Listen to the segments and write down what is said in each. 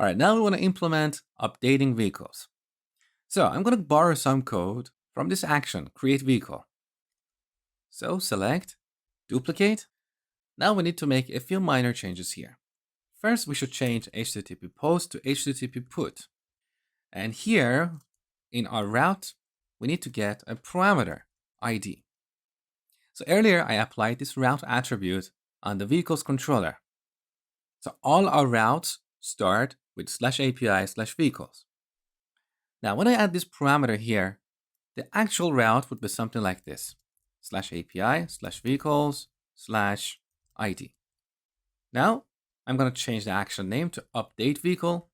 All right, now we want to implement updating vehicles. So I'm going to borrow some code from this action, create vehicle. So select, duplicate. Now we need to make a few minor changes here. First, we should change HTTP post to HTTP put. And here in our route, we need to get a parameter ID. So earlier I applied this route attribute on the vehicle's controller. So all our routes start with /API/vehicles. Now when I add this parameter here, the actual route would be something like this: /API/vehicles/ID. Now I'm going to change the action name to update vehicle.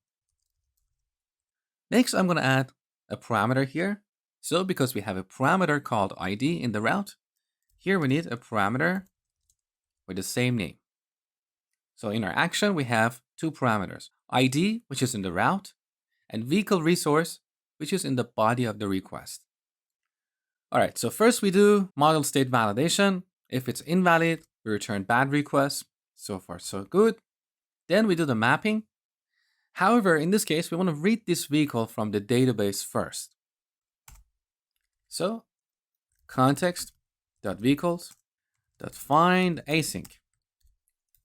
Next, I'm going to add a parameter here. So because we have a parameter called ID in the route, here we need a parameter with the same name. So in our action, we have two parameters: ID, which is in the route, and vehicle resource, which is in the body of the request. All right, so first we do model state validation. If it's invalid, we return bad request. So far, so good. Then we do the mapping. However, in this case, we want to read this vehicle from the database first. So context.vehicles.find async.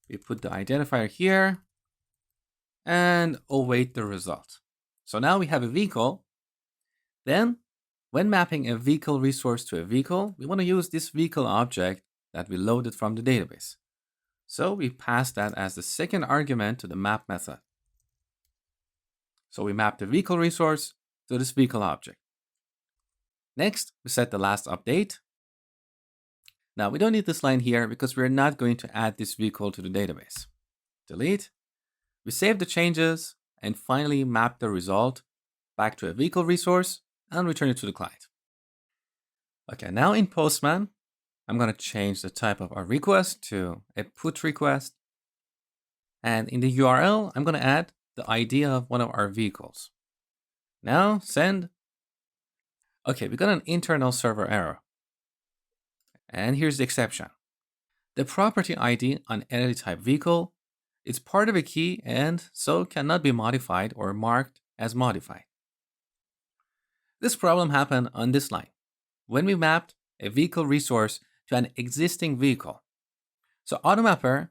We put the identifier here and await the result. So now we have a vehicle. Then when mapping a vehicle resource to a vehicle, we want to use this vehicle object that we loaded from the database. So we pass that as the second argument to the map method. So we map the vehicle resource to this vehicle object. Next, we set the last update. Now we don't need this line here because we're not going to add this vehicle to the database. Delete. We save the changes and finally map the result back to a vehicle resource and return it to the client. Okay, now in Postman, I'm going to change the type of our request to a put request. And in the URL, I'm going to add the ID of one of our vehicles. Now send. Okay, we got an internal server error. And here's the exception. The property ID on entity type vehicle is part of a key and so cannot be modified or marked as modified. This problem happened on this line when we mapped a vehicle resource to an existing vehicle. So AutoMapper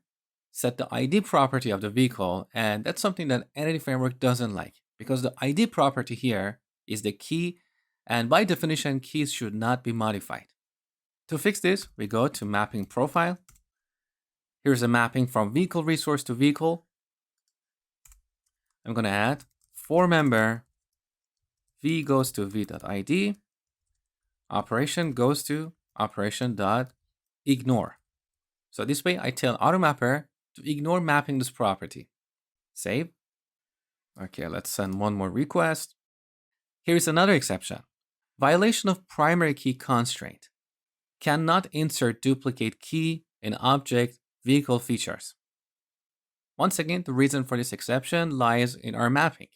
set the ID property of the vehicle, and that's something that Entity Framework doesn't like because the ID property here is the key, and by definition, keys should not be modified. To fix this, we go to Mapping Profile. Here's a mapping from vehicle resource to vehicle. I'm going to add for member v goes to v.id, operation goes to operation.ignore. So this way I tell AutoMapper to ignore mapping this property. Save. Okay, let's send one more request. Here's another exception. Violation of primary key constraint. Cannot insert duplicate key in object vehicle features. Once again, the reason for this exception lies in our mapping.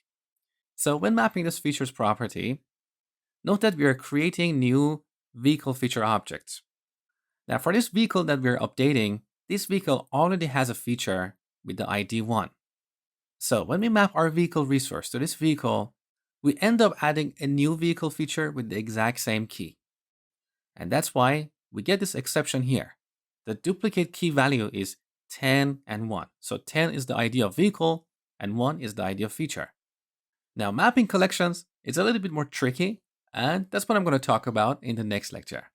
So when mapping this features property, note that we are creating new vehicle feature objects. Now for this vehicle that we're updating, this vehicle already has a feature with the ID 1. So when we map our vehicle resource to this vehicle, we end up adding a new vehicle feature with the exact same key. And that's why we get this exception here. The duplicate key value is 10 and 1. So 10 is the ID of vehicle and 1 is the ID of feature. Now mapping collections is a little bit more tricky, and that's what I'm going to talk about in the next lecture.